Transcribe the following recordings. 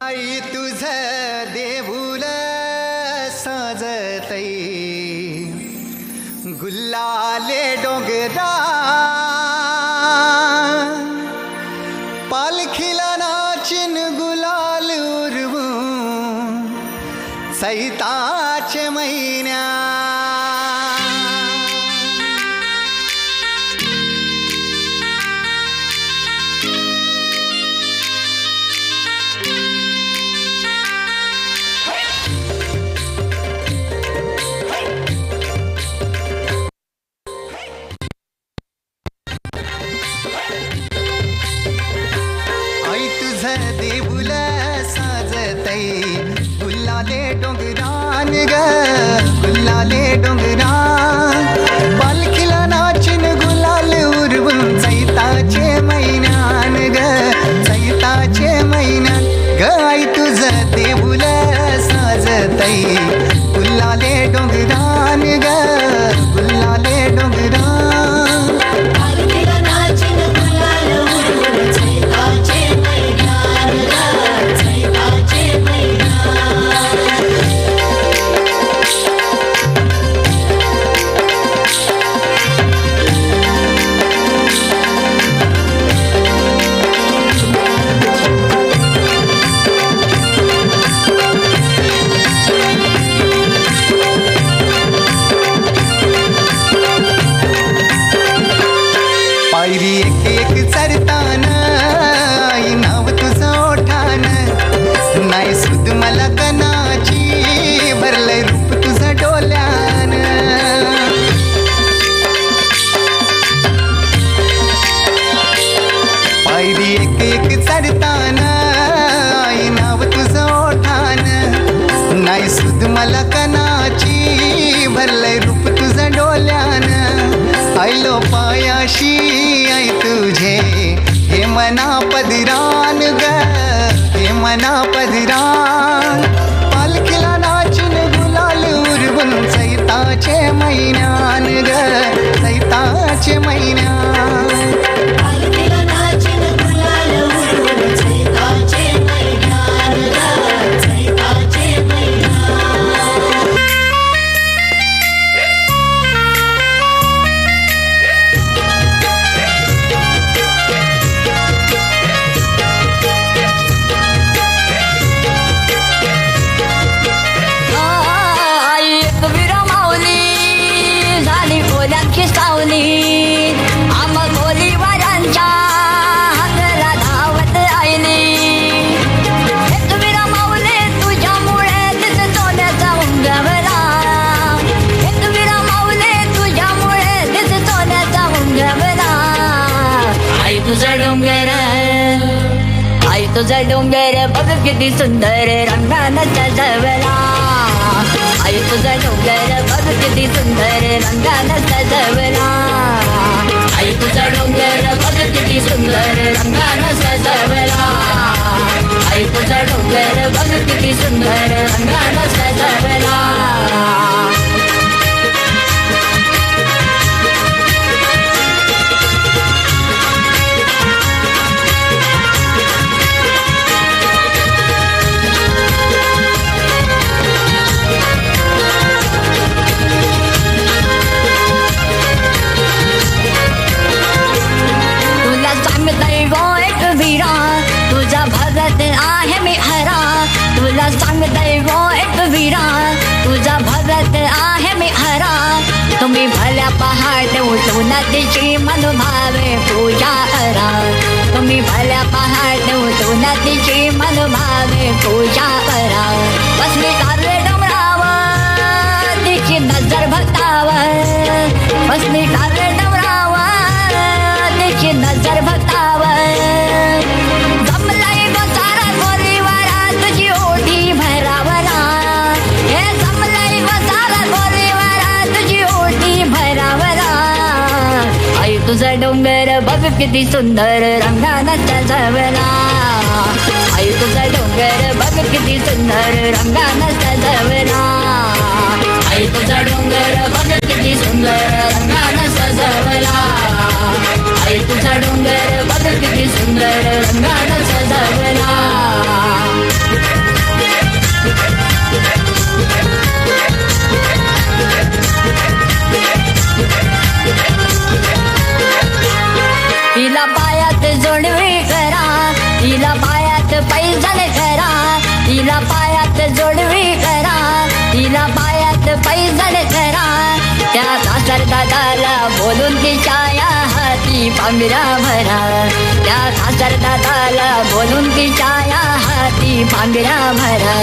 आई तुझ देऊळ साजतई गुल्लाले डोंगरा पालखीला नाचिन गुलाल उरवून सैताचे महिन्या देऊळ साजतई गुल्लाले डोंगरान ग गुल्लाले डोंगरान पालखीला नाचिन गुलाल उरवून चैताचे महिन्यान ग चैताचे महिन्यान ग आई तुझ देऊळ साजतई गुल्लाले डोंगरान ग गुल्लाले डोंगरान पायरी एक एक चरतान आई नाव तुझं ओठान नाही सुद मला कनाची भरलंय रूप तुझं डोल्यान पायरी एक एक चरतान आई नाव तुझं ओठान नाही सुद मला कनाची भरलंय रूप तुझं डोल्यान आयलो पायाशी आई तुझे हे मना पदिरान ग हे मना पदिरान पालखीला नाचून गुलाल उरवून चैताचे महिन्यान ग चैताचे महिन्यान तुझा डोंगर बघ किती सुंदर रंगानं सजवला आई तुझा डोंगर बघ किती सुंदर रंगानं सजवला आई तुझा डोंगर बघ किती सुंदर रंगानं सजवला आई तुझा डोंगर बघ किती सुंदर रंगानं सजवला तुझा भगत आहे मी हरा तुला सांगतय वो एक वीरा तुझा भगत आहे मी हरा तुम्ही भल्या पहाट उठून तिची मनभावे पूजा करा तुम्ही भल्या पहाट उठून तिची मनभावे पूजा करा बसली कारले डोंगरावर तिची नजर भक्तावर बसली कारले डोंगरावर तिची नजर भक्तावर तुझा डोंगर बघ किती सुंदर रंगानं सजवला आई तुझा डोंगर बघ किती सुंदर रंगानं सजवला आई तुझा डोंगर बघ किती सुंदर रंगानं सजवला आई तुझा डोंगर बघ किती सुंदर रंगानं सजवला पैजण करा, तिला पायात जोडवी करा, तिला पायात पैजण करा. त्या सासर दादाला बोलून तिच्या हाती पांघरा भरा, त्या सासर दादाला बोलून तिच्या हाती पांघरा भरा.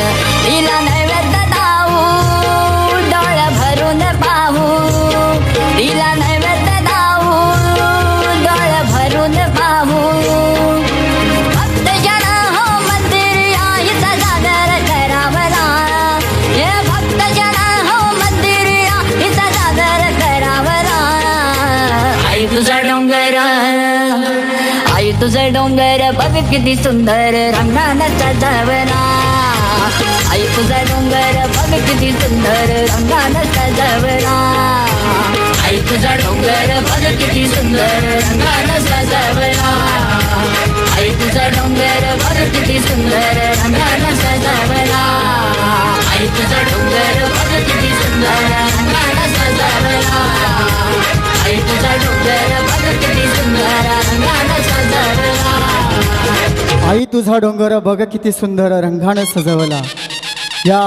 तिला नैवेद्य दाऊ, डोळ भरून पाहू, तिला नैवेद्य दाऊ, डोळ भरून पाहू. भक्त जन हो मंदिर आईचा जागर करावला, हे भक्त जन हो मंदिर आईचा जागर करावला. आई तुझा डोंगर, आई तुझा डोंगर बघ किती सुंदर रंगानं सजवला. आई तुझा डोंगर बघ किती सुंदर रंगानं सजवला. आई तुझा डोंगर बघ किती सुंदर रंगानं सजवला. आई तुझा डोंगर बघ किती सुंदर रंगानं सजवला. आई तुझा डोंगर बघ किती सुंदर रंगानं सजवला. आई तुझा डोंगर बघ किती सुंदर रंगानं सजवला. आई तुझा डोंगर बघ किती सुंदर रंगानं सजवला. या